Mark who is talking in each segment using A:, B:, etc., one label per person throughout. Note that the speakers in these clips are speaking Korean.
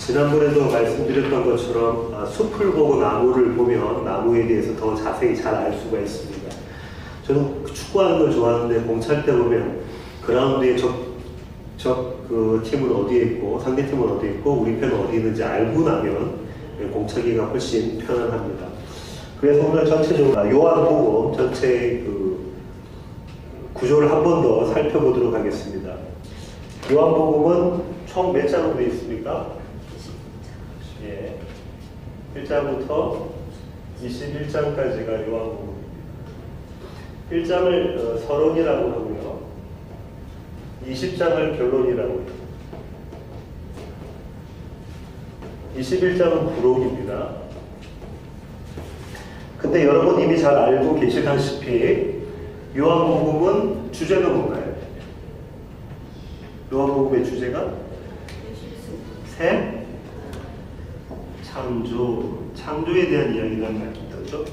A: 지난번에도 말씀드렸던 것처럼 숲을 보고 나무를 보면 나무에 대해서 더 자세히 잘 알 수가 있습니다. 저는 축구하는 걸 좋아하는데 공차할 때 보면 그라운드에 그 팀은 어디에 있고 상대 팀은 어디에 있고 우리 편은 어디 있는지 알고 나면 공차기가 훨씬 편안합니다. 그래서 오늘 전체적으로 요한복음 전체 그 구조를 한 번 더 살펴보도록 하겠습니다. 요한복음은 총 몇 장으로 되어 있습니까? 1장부터 21장까지가 요한복음입니다. 1장을 서론이라고 하고요. 20장을 결론이라고 해요. 21장은 부록입니다. 근데 여러분 이미 잘 알고 계시다시피 요한복음은 주제가 뭔가요? 요한복음의 주제가 새 창조에 대한 이야기라는 말이죠.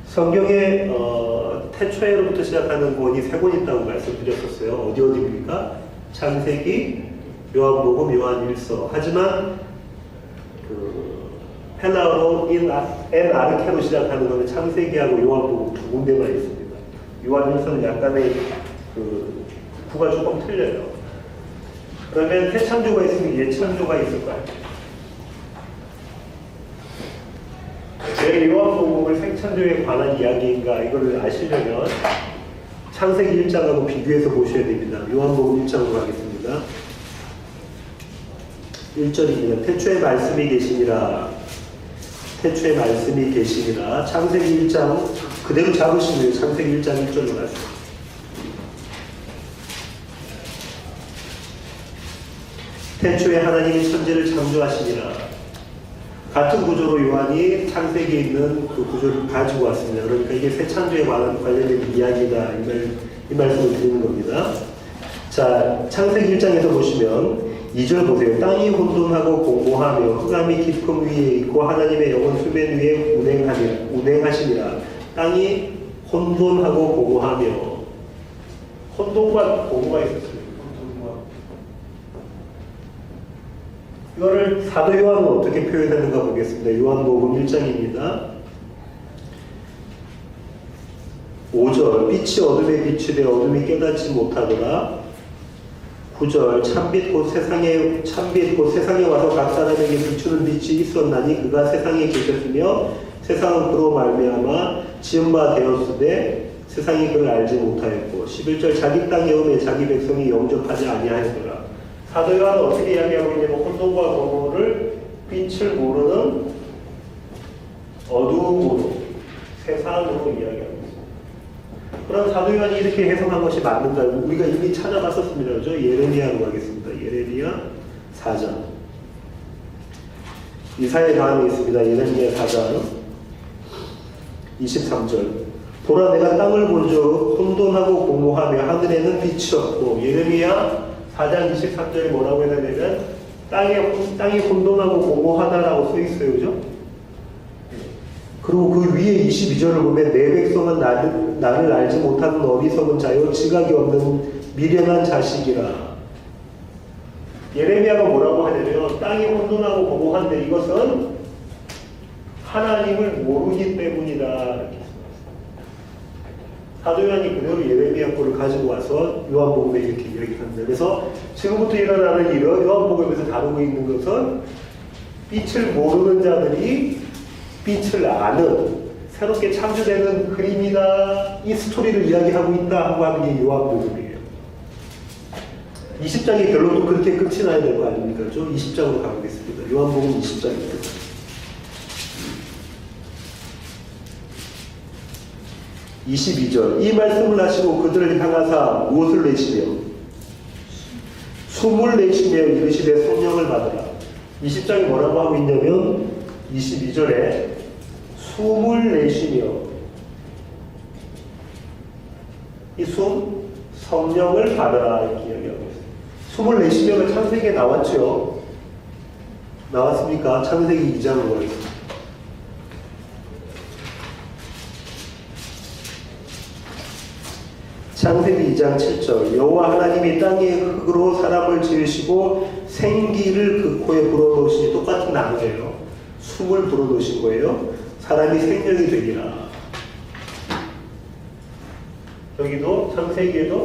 A: 성경에 태초에로부터 시작하는 권이 세 권 있다고 말씀드렸었어요. 어디입니까? 창세기, 요한복음, 요한일서. 하지만 그 헬라어로 엔 아르케로 시작하는 것은 창세기하고 요한복음 두 군데만 있습니다. 요한일서는 약간의 그 구가 조금 틀려요. 그러면 새 창조가 있으면 옛 창조가 있을까요? 제 요한복음을 생창조에 관한 이야기인가 이걸 아시려면 창세기 1장하고 비교해서 보셔야 됩니다. 요한복음 1장으로 가겠습니다. 1절입니다. 태초에 말씀이 계시니라. 태초에 말씀이 계시니라. 창세기 1장 그대로 잡으시면 창세기 1장 1절로 가세요. 태초에 하나님이 천지를 창조하시니라. 같은 구조로 요한이 창세기에 있는 그 구조를 가지고 왔습니다. 그러니까 이게 새 창조에 관련된 이야기다. 이 말씀을 드리는 겁니다. 자, 창세기 1장에서 보시면 2절 보세요. 땅이 혼돈하고 공고하며 흑암이 깊음 위에 있고 하나님의 영은 수면 위에 운행하시니라. 땅이 혼돈하고 공고하며 혼돈과 공고가 있었습니다. 이거를 사도 요한은 어떻게 표현하는가 보겠습니다. 요한복음 1장입니다. 5절 빛이 어둠에 비추되 어둠이 깨닫지 못하더라. 9절 참빛 곧 세상에 와서 각 사람에게 비추는 빛이 있었나니 그가 세상에 계셨으며 세상은 그로 말미암아 지은 바 되었으되 세상이 그를 알지 못하였고 11절 자기 땅에 오매 자기 백성이 영접하지 아니하였더라. 사도 요한은 어떻게 이야기하고 있냐면 혼돈과 공허를 빛을 모르는 어두움으로 세상으로 이야기하고 있습니다. 그럼 사도 요한이 이렇게 해석한 것이 맞는가? 우리가 이미 찾아봤었습니다. 그렇죠? 예레미야로 가겠습니다. 예레미야 4장. 이사야 다음에 있습니다. 예레미야 4장 23절. 보라 내가 땅을 본즉 혼돈하고 공허하며 하늘에는 빛이 없고. 예레미야 4장 23절에 뭐라고 해야 되냐면 땅이 혼돈하고 공허하다라고 써 있어요. 그죠? 그리고 그 위에 22절을 보면 내 백성은 나를 알지 못하는 어리석은 자요 지각이 없는 미련한 자식이라. 예레미야가 뭐라고 하냐면 땅이 혼돈하고 공허한데 이것은 하나님을 모르기 때문이다. 사도 요한이 그대로 예레미야 거를 가지고 와서 요한복음에 이렇게 이야기합니다. 그래서 지금부터 일어나는 일은 요한복음에서 다루고 있는 것은 빛을 모르는 자들이 빛을 아는 새롭게 창조되는 그림이다. 이 스토리를 이야기하고 있다 하고 하는 게 요한복음이에요. 20장의 결론도 그렇게 끝이 나야 될 거 아닙니까? 그렇죠? 20장으로 가보겠습니다. 요한복음 20장입니다. 22절 이 말씀을 하시고 그들을 향하사 무엇을 내시며 숨을 내쉬며 이르시되 성령을 받으라. 20장이 뭐라고 하고 있냐면 22절에 숨을 내쉬며 이 숨 성령을 받으라 이렇게 이야기하고 있어요. 숨을 내쉬며가 창세기에 나왔죠. 나왔습니까? 창세기 2장으로 가겠습니다. 창세기 2장 7절 여호와 하나님이 땅의 흙으로 사람을 지으시고 생기를 그 코에 불어넣으시니 똑같은 단어예요. 숨을 불어넣으신 거예요. 사람이 생명이 되리라. 여기도 창세기입니다.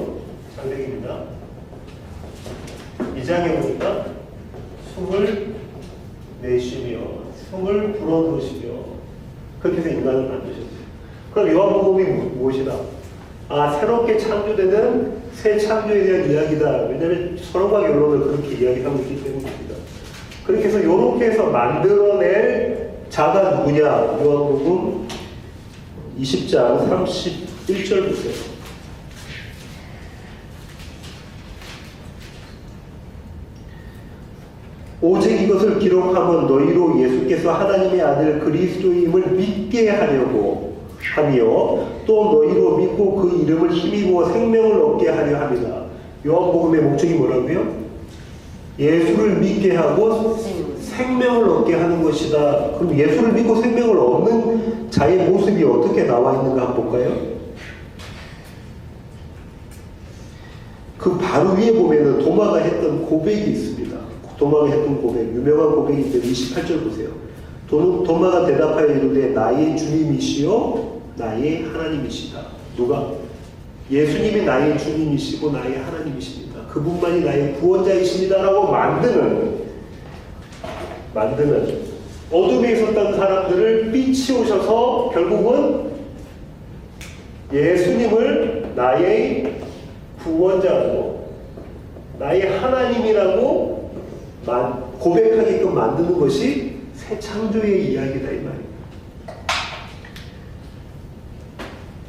A: 2장에 보니까 숨을 내쉬며 숨을 불어넣으시며 그렇게 해서 인간을 만드셨어요. 그럼 요한복음이 무엇이다? 새롭게 창조되는 새 창조에 대한 이야기다. 왜냐하면 서론과 결론을 그렇게 이야기하고 있기 때문입니다. 그렇게 해서 이렇게 해서 만들어낼 자가 누구냐? 요한복음 20장 31절 보세요. 오직 이것을 기록하면 너희로 예수께서 하나님의 아들 그리스도임을 믿게 하려고 하며 또 너희로 믿고 그 이름을 힘입어 생명을 얻게 하려 합니다. 요한복음의 목적이 뭐라고요? 예수를 믿게 하고 생명을 얻게 하는 것이다. 그럼 예수를 믿고 생명을 얻는 자의 모습이 어떻게 나와 있는가 한번 볼까요? 그 바로 위에 보면은 도마가 했던 고백이 있습니다. 도마가 했던 고백, 유명한 고백인데 28절 보세요. 도마가 대답하여 이르되 나의 주님이시요 나의 하나님이시다. 누가? 예수님이 나의 주님이시고 나의 하나님이십니다. 그분만이 나의 구원자이십니다. 라고 만드는 어둠에 있었던 사람들을 빛이 오셔서 결국은 예수님을 나의 구원자라고 나의 하나님이라고 고백하게끔 만드는 것이 새 창조의 이야기다 이 말이에요.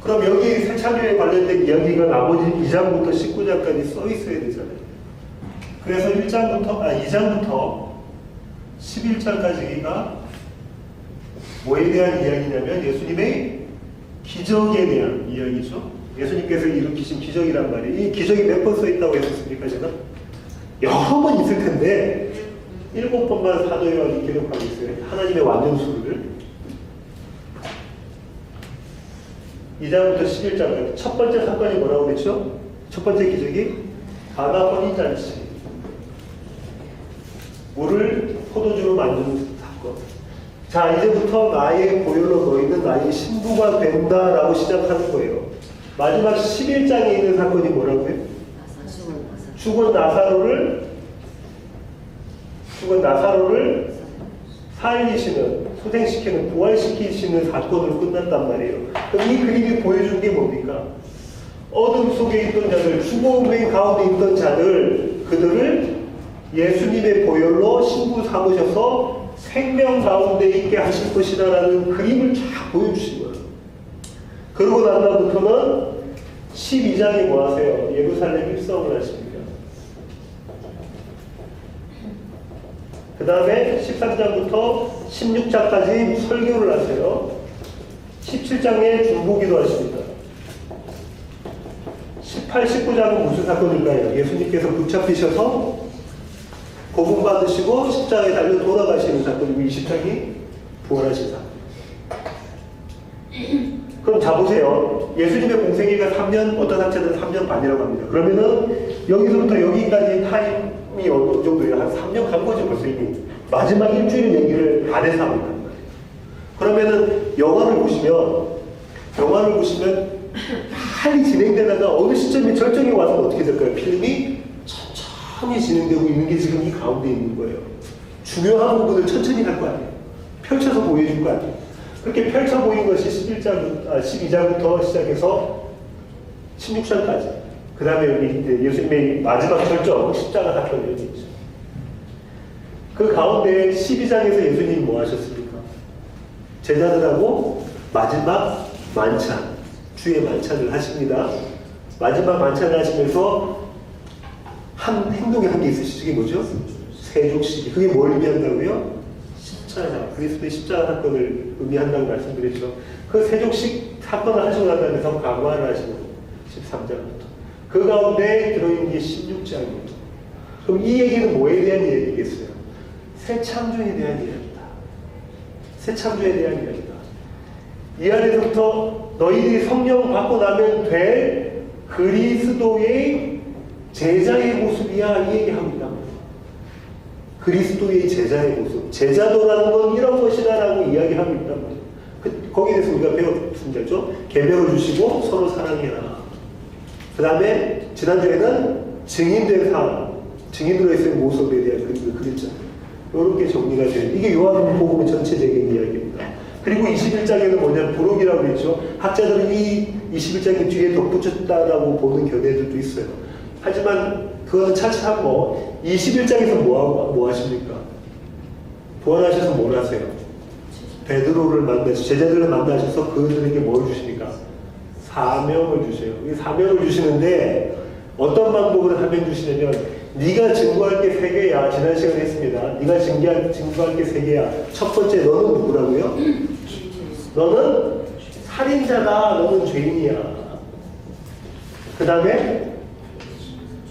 A: 그럼 여기 새 창조에 관련된 이야기가 나머지 2장부터 19장까지 써 있어야 되잖아요. 그래서 2장부터 11장까지가 뭐에 대한 이야기냐면 예수님의 기적에 대한 이야기죠. 예수님께서 일으키신 기적이란 말이에요. 이 기적이 몇 번 써 있다고 했었습니까 제가? 여러 번 있을 텐데 7번만 사도요한이 기록하고 있어요. 하나님의 완전수를 2장부터 11장까지 첫 번째 사건이 뭐라고 그랬죠? 첫 번째 기적이 가나 혼인잔치, 물을 포도주로 만드는 사건. 자, 이제부터 나의 보혈로 너희는 나의 신부가 된다라고 시작하는 거예요. 마지막 11장에 있는 사건이 뭐라고요? 죽은 나사로를 살리시는, 소생시키는, 부활시키시는 사건으로 끝났단 말이에요. 그럼 이 그림이 보여준 게 뭡니까? 어둠 속에 있던 자들, 죽음의 가운데 있던 자들, 그들을 예수님의 보혈로 신부 삼으셔서 생명 가운데 있게 하실 것이다라는 그림을 쫙 보여주신 거예요. 그러고 난 다음부터는 12장에 뭐 하세요? 예루살렘 입성을 하십니다. 그 다음에 13장부터 16장까지 설교를 하세요. 17장에 중보기도 하십니다. 18, 19장은 무슨 사건일까요? 예수님께서 붙잡히셔서 고문받으시고 십자가에 달려 돌아가시는 사건이고 20장이 부활하신 사건. 그럼 자 보세요. 예수님의 공생애가 3년, 어떤 학자들은 3년 반이라고 합니다. 그러면은 여기서부터 여기까지 타임이 어느 정도예요? 한 3년 간 거죠, 벌써 이미. 마지막 일주일 얘기를 안에서 하고 있단 말이에요. 그러면은 영화를 보시면 빨리 진행되다가 어느 시점에 절정에 와서 어떻게 될까요? 필름이 천천히 진행되고 있는 게 지금 이 가운데 있는 거예요. 중요한 부분을 천천히 할 거 아니에요. 펼쳐서 보여줄 거 아니에요. 그렇게 펼쳐 보인 것이 12장부터 시작해서 16장까지. 그 다음에 여기 이제 예수님의 마지막 절정, 십자가 사건이 여기 있죠. 그 가운데 12장에서 예수님이 뭐 하셨습니까? 제자들하고 마지막 만찬, 주의 만찬을 하십니다. 마지막 만찬을 하시면서 한 행동이 한 게 있으시죠. 그게 뭐죠? 세족식이. 그게 뭘 의미한다고요? 십자가, 그리스도의 십자가 사건을 의미한다고 말씀드렸죠. 그 세족식 사건을 하시고 난 다음에 강화를 하시는 거예요. 13장부터. 그 가운데 들어있는 게 16장입니다. 그럼 이 얘기는 뭐에 대한 얘기겠어요? 새 창조에 대한 이야기다. 새 창조에 대한 이야기다. 이 안에서부터 너희들이 성령 받고 나면 될 그리스도의 제자의 모습이야 이 얘기합니다. 그리스도의 제자의 모습. 제자도라는 건 이런 것이다 라고 이야기하고 있단 말이에요. 거기에 대해서 우리가 배웠습니다. 계명을 주시고 서로 사랑해라. 그 다음에 지난주에는 증인된 삶, 증인으로서의 모습에 대한 그림을 그렸잖아요. 이렇게 정리가 돼요. 이게 요한복음의 전체적인 이야기입니다. 그리고 21장에는 뭐냐면 부록이라고 했죠. 학자들은 이 21장이 뒤에 덧붙였다라고 보는 견해들도 있어요. 하지만 그거는 차치하고 21장에서 뭐 하십니까? 부활하셔서 뭘 하세요? 베드로를 만나서 제자들을 만나셔서 그들에게 뭘 주십니까? 사명을 주세요. 이 사명을 주시는데 어떤 방법으로 사명 주시냐면 네가 증거할 게 세 개야. 지난 시간에 했습니다. 네가 증거할 게 세 개야. 첫 번째 너는 누구라고요? 너는 살인자다. 너는 죄인이야. 그 다음에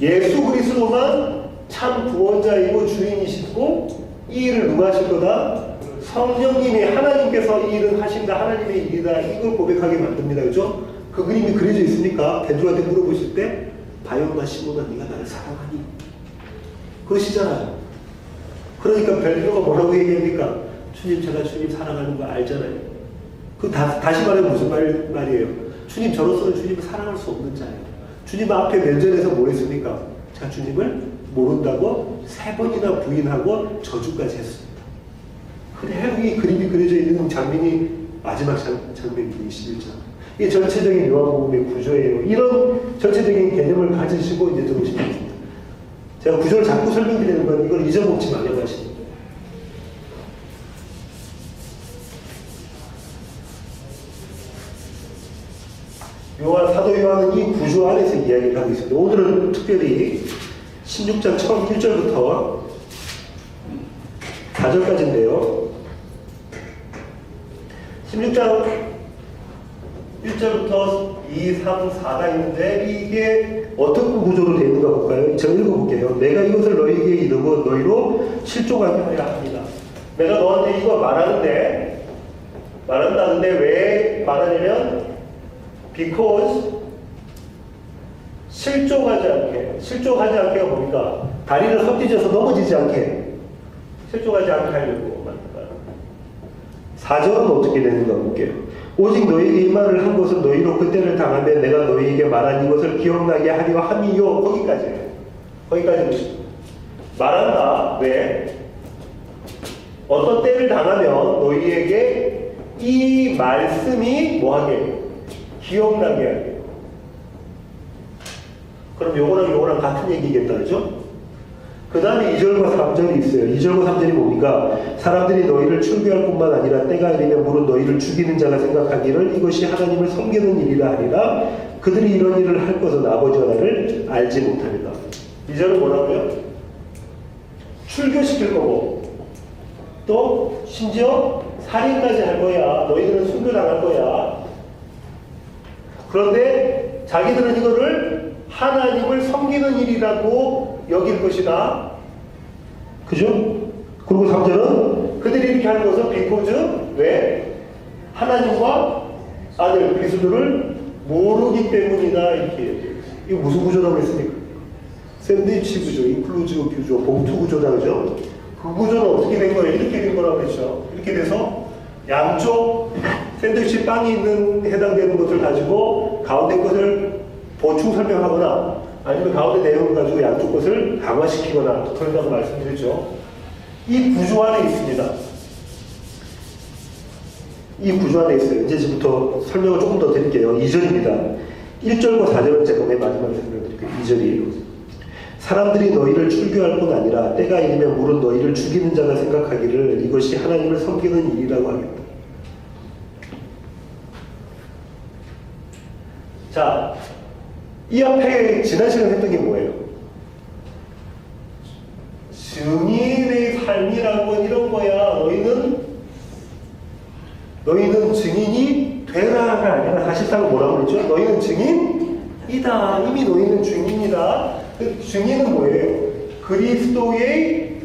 A: 예수 그리스도만 참 구원자이고 주인이시고 이 일을 누가 하실 거다? 성령님이 하나님께서 이 일은 하신다. 하나님의 일이다. 이걸 고백하게 만듭니다. 그죠? 그 그림이 그려져 있으니까 베드로한테 물어보실 때 바요나 시몬아 네가 나를 사랑하니? 그것이잖아요. 그러니까 베드로가 뭐라고 얘기합니까? 주님 제가 주님 사랑하는 거 알잖아요. 다시 말해 무슨 말이에요? 주님 저로서는 주님을 사랑할 수 없는 자예요. 주님 앞에 면전에서 뭐 했습니까? 제가 주님을 모른다고 3번이나 부인하고 저주까지 했습니다. 그래야 이 그림이 그려져 있는 장면이 마지막 장면이 21장. 이게 전체적인 요한복음의 구조예요. 이런 전체적인 개념을 가지시고 이제 들어오시면 됩니다. 제가 구조를 자꾸 설명드리는 건 이걸 잊어먹지 말라고 하시는 거예요. 사도 요한은 이 구조 안에서 이야기를 하고 있습니다. 오늘은 특별히 16장 처음 1절부터 4절까지인데요. 16장 1절부터 2, 3, 4가 있는데 이게 어떤 구조로 되어 있는가 볼까요? 제가 읽어볼게요. 내가 이것을 너희에게 이르고 너희로 실족하게 하려 합니다. 내가 너한테 이거 말한다는데 왜 말하냐면 because 실족하지 않게가 뭡니까? 다리를 헛디뎌서 넘어지지 않게 실족하지 않게 하려고 만든다. 4절은 어떻게 되는가 볼게요. 오직 너희에게 이 말을 한 것은 너희로 그때를 당하면 내가 너희에게 말한 이것을 기억나게 하려 함이요. 거기까지예요. 거기까지 보시죠. 말한다. 왜? 어떤 때를 당하면 너희에게 이 말씀이 뭐하게 해요? 기억나게 하게. 그럼 요거랑 같은 얘기겠다, 그죠? 그 다음에 2절과 3절이 있어요. 2절과 3절이 뭡니까? 사람들이 너희를 출교할 뿐만 아니라 때가 이르면 물은 너희를 죽이는 자가 생각하기를 이것이 하나님을 섬기는 일이라 하리라. 그들이 이런 일을 할 것은 아버지와 나를 알지 못합니다. 2절은 뭐라고요? 출교시킬 거고 또 심지어 살인까지 할 거야. 너희들은 순교당할 거야. 그런데 자기들은 이거를 하나님을 섬기는 일이라고 여길 것이다. 그죠? 그리고 3절은 그들이 이렇게 하는 것은 because 왜? 하나님과 아들 그리스도를 모르기 때문이다. 이렇게 얘기해요. 이거 무슨 구조라고 했습니까? 샌드위치 구조, 인클루지브 구조, 봉투 구조다. 그죠? 그 구조는 어떻게 된 거예요? 이렇게 된 거라고 그랬죠. 이렇게 돼서 양쪽 샌드위치 빵이 있는 해당되는 것을 가지고 가운데 것을 보충 설명하거나 아니면 가운데 내용을 가지고 양쪽 것을 강화시키거나 그런다고 말씀드렸죠. 이 구조 안에 있습니다. 이 구조 안에 있어요. 이제부터 설명을 조금 더 드릴게요. 2절입니다. 1절과 4절은 제가 맨 마지막에 설명드릴게요. 2절이에요. 사람들이 너희를 출교할 뿐 아니라 때가 이르면 물은 너희를 죽이는 자가 생각하기를 이것이 하나님을 섬기는 일이라고 하겠다. 자, 이 앞에 지난 시간에 했던 게 뭐예요? 증인의 삶이라고 이런 거야. 너희는 증인이 되라가 아니라 사실상 뭐라고 그랬죠? 너희는 증인이다. 이미 너희는 증인이다. 그 증인은 뭐예요? 그리스도의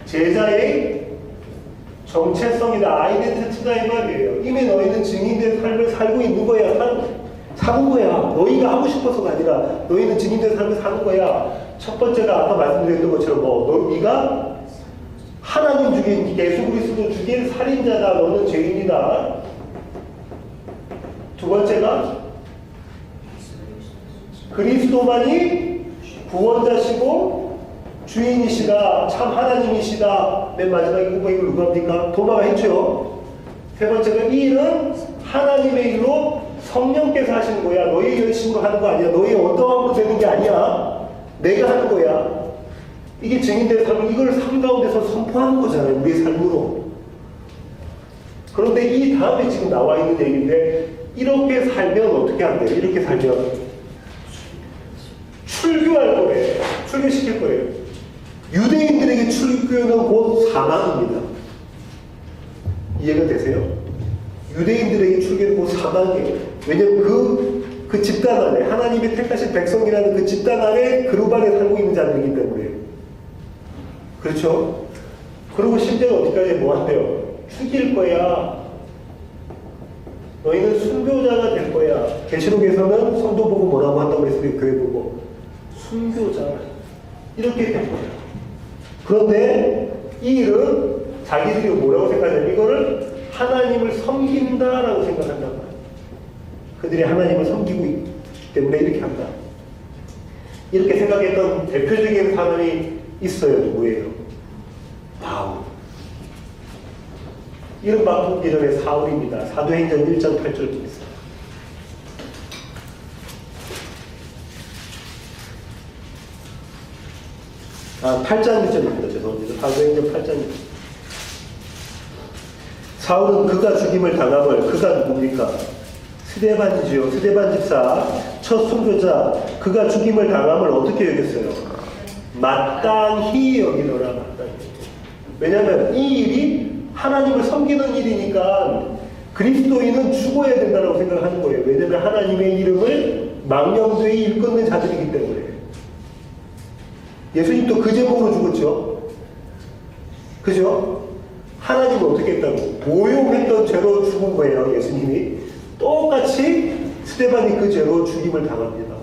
A: 제자의 정체성이다. 아이덴티티다 이 말이에요. 이미 너희는 증인된 삶을 살고 있는 거야.
B: 사는 거야. 너희가 하고 싶어서가 아니라 너희는 증인된 삶을 사는 거야. 첫 번째가 아까 말씀드렸던 것처럼 너희가 하나님 죽인 예수 그리스도 죽인 살인자다. 너는 죄인이다. 두 번째가 그리스도만이 구원자시고 주인이시다. 참 하나님이시다. 맨 마지막에 이걸 누가 합니까? 도마가 했죠. 세 번째가 이 일은 하나님의 일로 성령께서 하시는 거야. 너희 열심으로 하는 거 아니야. 너희 어떠함으로 되는 게 아니야. 내가 하는 거야. 이게 증인된 삶을 이걸 삶 가운데서 선포하는 거잖아요. 우리의 삶으로. 그런데 이 다음에 지금 나와 있는 얘기인데 이렇게 살면 어떻게 안 돼요? 이렇게 살면 출교할 거예요. 출교시킬 거예요. 유대인들에게 출교는 곧 사망입니다. 이해가 되세요? 유대인들에게 출교는 곧 사망이에요. 왜냐하면 그 집단 안에 하나님의 택하신 백성이라는 그 집단 안에 그룹 안에 살고 있는 자들이기 때문에 그렇죠? 그리고 심지어 어디까지 뭐 한대요? 죽일 거야. 너희는 순교자가 될 거야. 계시록에서는 성도 보고 뭐라고 한다고 그랬어요? 교회 보고 순교자 이렇게 될 거야. 그런데 이 일은 자기들이 뭐라고 생각하냐면 이거를 하나님을 섬긴다라고 생각한단 말이야. 그들이 하나님을 섬기고 있기 때문에 이렇게 한다. 이렇게 생각했던 대표적인 사람이 있어요. 누구예요? 바울. 이름 바꾸기 전에 사울입니다. 사도행전 1장 8절 보겠습니다. 아, 8장 1절입니다. 죄송합니다. 사도행전 8장 1절. 사울은 그가 죽임을 당함을 그가 누굽니까? 스데반이지요. 스데반 집사 첫 순교자 그가 죽임을 당함을 어떻게 여겼어요? 마땅히 여기노라. 마땅히. 왜냐하면 이 일이 하나님을 섬기는 일이니까 그리스도인은 죽어야 된다고 생각하는 거예요. 왜냐하면 하나님의 이름을 망령되이 일컫는 자들이기 때문에. 예수님도 그 제목으로 죽었죠. 그죠? 하나님은 어떻게 했다고? 모욕했던 죄로 죽은 거예요. 예수님이. 똑같이 스데반이 그 죄로 죽임을 당합니다.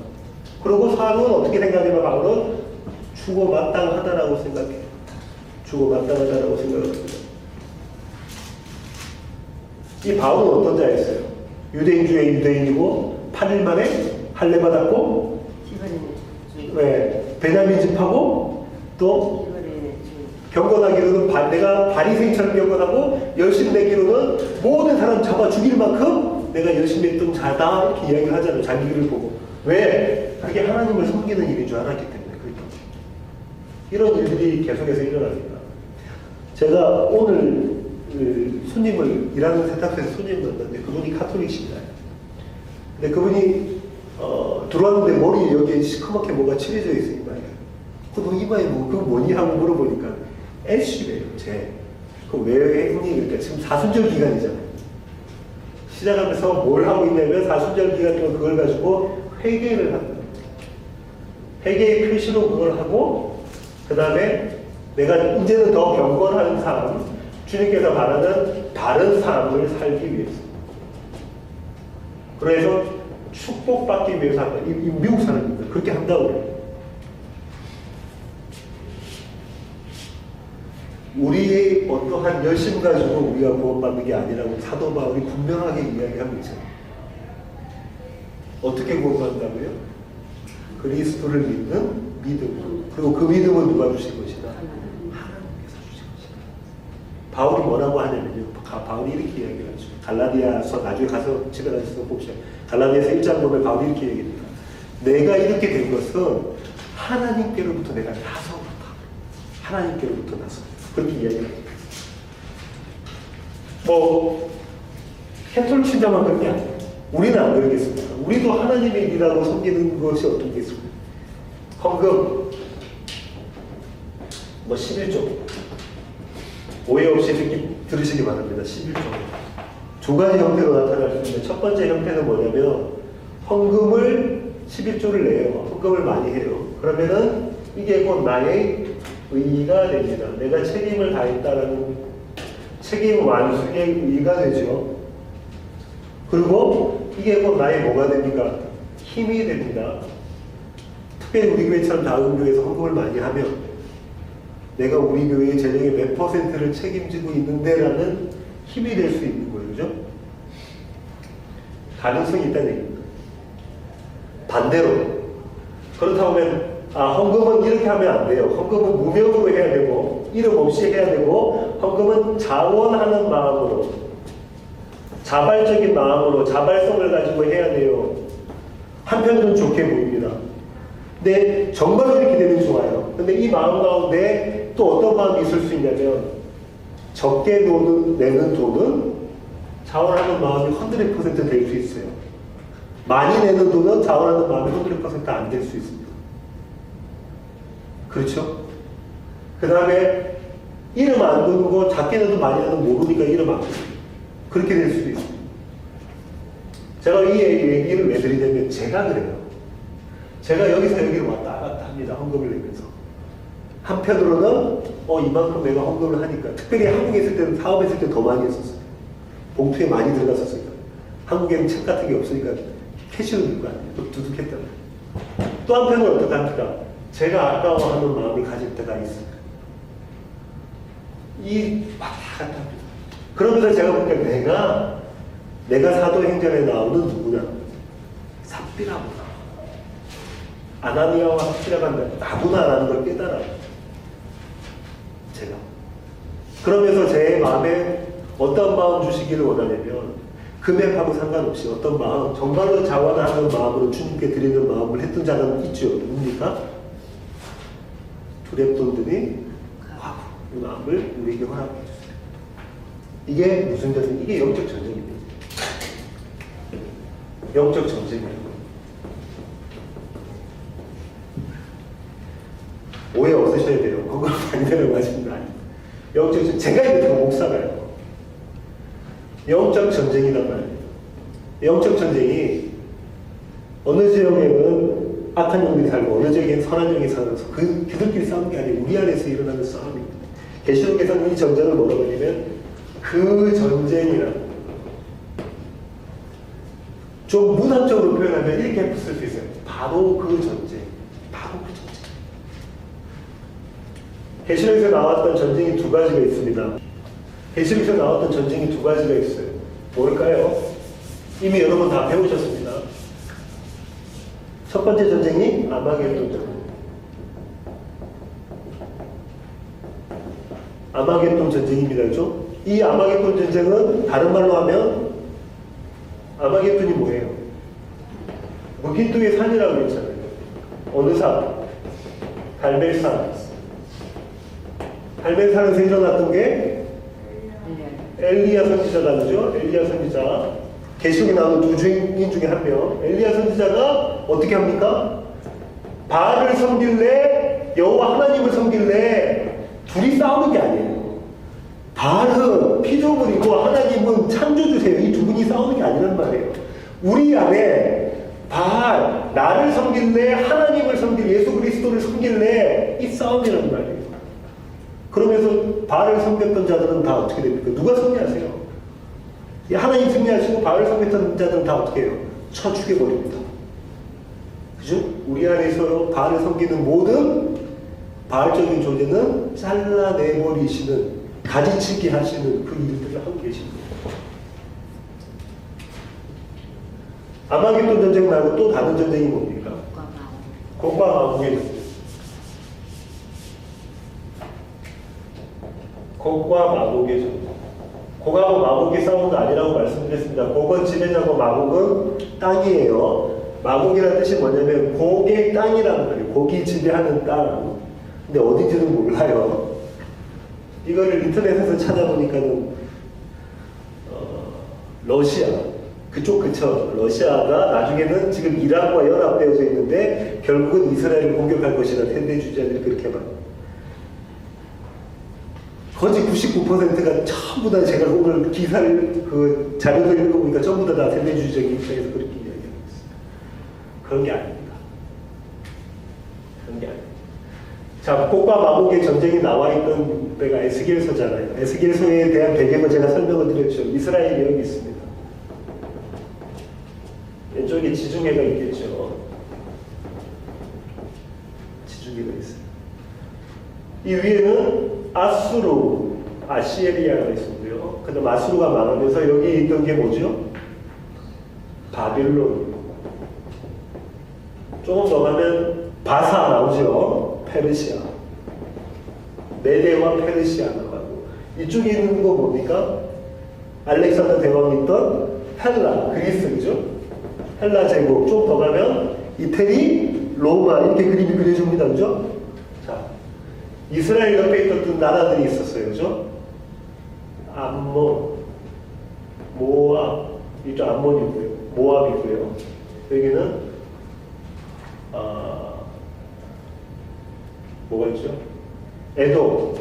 B: 그리고 사울은 어떻게 생각하냐면 바울은 죽어 마땅하다라고 생각해요. 죽어 마땅하다라고 생각합니다. 이 바울은 어떤 자였어요? 유대인 중에 유대인이고 8일 만에 할례 받았고 네, 베냐민 집하고 또 경건하기로는 내가 바리새인처럼 경건하고 열심히 내기로는 모든 사람 잡아 죽일 만큼 내가 열심히 했던 자다 이렇게 이야기를 하잖아요. 자기 일을 보고. 왜? 그게 하나님을 섬기는 일인 줄 알았기 때문에 이런 일들이 계속해서 일어납니다. 제가 오늘 손님을 일하는 세탁소에서 손님을 만났는데 그분이 카톨릭이시잖아요. 근데 그분이 들어왔는데 머리 여기에 시커멓게 뭐가 칠해져 있어요. 이마에. 너 이마에 그거 뭐니? 하고 물어보니까 애쉬래요. 그거 왜 했니? 그러니까 지금 사순절 기간이잖아요. 시작하면서 뭘 하고 있냐면 사순절 기간 동안 그걸 가지고 회개를 한다. 회개의 표시로 그걸 하고 그 다음에 내가 이제는 더 경건한 삶, 주님께서 말하는 다른 삶을 살기 위해서. 그래서 축복받기 위해서 한다. 이 미국 사람입니다. 그렇게 한다고 그래요. 우리의 어떠한 열심 가지고 우리가 구원받는 게 아니라고 사도 바울이 분명하게 이야기하고 있어요. 어떻게 구원받는다고요? 그리스도를 믿는 믿음. 그리고 그 믿음은 누가 주신 것이다? 하나님께서 주신 것이다. 바울이 뭐라고 하냐면요. 바울이 이렇게 이야기를 하죠. 갈라디아서 나중에 가서 집에 가서 봅시다. 갈라디아서 1장 보면 바울이 이렇게 얘기합니다. 내가 이렇게 된 것은 하나님께로부터 내가 나서 그렇다. 하나님께로부터 나서 그렇게 이야기합니다. 캐톨릭 신자만 그런 게 아니에요. 우리는 안 그러겠습니다. 우리도 하나님의 일이라고 섬기는 것이 어떤 게 있습니까? 헌금, 11조. 오해 없이 들으시기 바랍니다. 11조. 두 가지 형태로 나타날 수 있는데 첫 번째 형태는 뭐냐면 헌금을 11조를 내요. 헌금을 많이 해요. 그러면은 이게 곧 나의 의의가 됩니다. 내가 책임을 다했다라는 책임 완수의 의의가 되죠. 그리고 이게 곧 나의 뭐가 됩니까? 힘이 됩니다. 특별히 우리 교회처럼 작은 교회에서 헌금을 많이 하면 내가 우리 교회의 재정의 몇 %를 책임지고 있는데라는 힘이 될 수 있는 거예요. 그죠? 가능성이 있다는 얘기입니다. 반대로 그렇다고 하면 헌금은 이렇게 하면 안 돼요. 헌금은 무명으로 해야 되고 이름 없이 해야 되고 헌금은 자원하는 마음으로 자발적인 마음으로 자발성을 가지고 해야 돼요. 한편으로는 좋게 보입니다. 근데 정말로 이렇게 되면 좋아요. 근데 이 마음 가운데 또 어떤 마음이 있을 수 있냐면 적게 내는 돈은 자원하는 마음이 100% 될 수 있어요. 많이 내는 돈은 자원하는 마음이 100%안 될 수 있습니다. 그렇죠? 그 다음에 이름 안 두는 거 작게 내도 많이 내도 모르니까 이름 안 두고 그렇게 될 수도 있습니다. 제가 이 얘기를 왜 드리냐면 제가 그래요. 제가 여기서 여기로 왔다 갔다 합니다. 헌금을 내면서. 한편으로는 이만큼 내가 헌금을 하니까 특별히 한국에 있을 때는 사업했을 때 더 많이 했었어요. 봉투에 많이 들어갔었어요. 한국에는 책 같은 게 없으니까 캐시로 들고 아니에요. 두둑했다고. 또 한편으로 어떻게 합니까? 제가 아까워하는 마음이 가질 때가 있어요. 이 왔다 갔다 합니다. 그러면서 제가 보니까 내가 사도행전에 나오는 누구냐? 삽비라구나. 아나니아와 삽비라가 나구나라는 걸 깨달아요. 제가. 그러면서 제 마음에 어떤 마음 주시기를 원하냐면 금액하고 상관없이 어떤 마음, 정말로 자원하는 마음으로 주님께 드리는 마음을 했던 자는 있죠. 누굽니까? 두렵돈들이 이 마음을 우리에게 허락해 주세요. 이게 무슨 전쟁? 이게 영적 전쟁입니다. 영적 전쟁이에요. 오해 없으셔야 돼요. 그걸 반대로 하시는 거 아니에요. 영적 전쟁. 제가 이거 다 목사가요. 영적 전쟁이란 말이에요. 영적 전쟁이 어느 지역에는 악한 영들이 살고 어느 지역에는 선한 영이 살아서 그들끼리 싸우는 게 아니고 우리 안에서 일어나는 싸움입니다. 계시록에서는 이 전쟁을 뭐라고 하냐면 그 전쟁이라는 좀 문학적으로 표현하면 이렇게 쓸 수 있어요. 바로 그 전쟁. 바로 그 전쟁. 계시록에서 나왔던 전쟁이 두 가지가 있습니다. 계시록에서 나왔던 전쟁이 두 가지가 있어요. 뭘까요? 이미 여러분 다 배우셨습니다. 첫 번째 전쟁이 아마겟돈 전쟁. 아마겟돈 전쟁입니다. 그렇죠? 이 아마겟돈 전쟁은 다른 말로 하면 아마겟돈이 뭐예요? 무기토의 산이라고 그랬잖아요. 어느 산? 갈멜산. 갈멜산에서 일어났던 게 엘리야 선지자가 그죠? 엘리야 선지자. 계시록에 나오는 두 주인 중에 한 명. 엘리야 선지자가 어떻게 합니까? 바알을 섬길래 여호와 하나님을 섬길래 둘이 싸우는 게 아니에요. 바알은 피조물이고 하나님은 창조주세요. 이 두 분이 싸우는 게 아니란 말이에요. 우리 안에 바알, 나를 섬길래 하나님을 섬길래 예수 그리스도를 섬길래 이 싸움이란 말이에요. 그러면서 바알을 섬겼던 자들은 다 어떻게 됩니까? 누가 승리하세요? 하나님 승리하시고 바알을 섬겼던 자들은 다 어떻게 해요? 쳐 죽여버립니다. 그죠? 우리 안에서 바알을 섬기는 모든 바알적인 존재는 잘라내버리시는, 가지치기 하시는 그 일들을 하고 계십니다. 아마겟돈 전쟁 말고 또 다른 전쟁이 뭡니까? 곡과 마곡의 전쟁. 곡과 마곡의 전쟁. 곡하고 마곡이 싸우는 거 아니라고 말씀드렸습니다. 곡은 지배자고 마곡은 땅이에요. 마곡이라는 뜻이 뭐냐면 곡의 땅이라는 거예요. 곡이 지배하는 땅. 근데 어딘지는 몰라요. 이거를 인터넷에서 찾아보니까는 러시아 그쪽 그쵸. 러시아가 나중에는 지금 이란과 연합되어져 있는데 결국은 이스라엘을 공격할 것이다. 현대주의자들이 그렇게 말합니다. 거의 99%가 전부 다 제가 오늘 기사를 그 자료를 읽어보니까 전부 다 현대주의적인 입장에서 그렇게 이야기하고 있습니다. 그런 게 아닙니다. 그런 게 아닙니다. 자, 곡과 마곡의 전쟁이 나와 있던 때가 에스겔서잖아요. 에스겔서에 대한 배경을 제가 설명을 드렸죠. 이스라엘이 여기 있습니다. 왼쪽에 지중해가 있겠죠. 지중해가 있어요. 이 위에는 아수르, 아시에리아가 있었고요. 그 다음 아수르가 망하면서 여기 있던 게 뭐죠? 바빌론. 조금 더 가면 바사 나오죠. 페르시아. 메데와 페르시아가 나가고 이쪽에 있는 거 뭡니까? 알렉산더 대왕이 있던 헬라, 그리스죠. 헬라 제국. 좀 더 가면 이태리, 로마 이렇게 그림이 그려집니다. 그죠? 자, 이스라엘 옆에 있던 나라들이 있었어요. 그죠? 암몬, 모압, 이쪽 암몬이고요. 모압이고요. 여기는 뭐가 있죠? 에돔.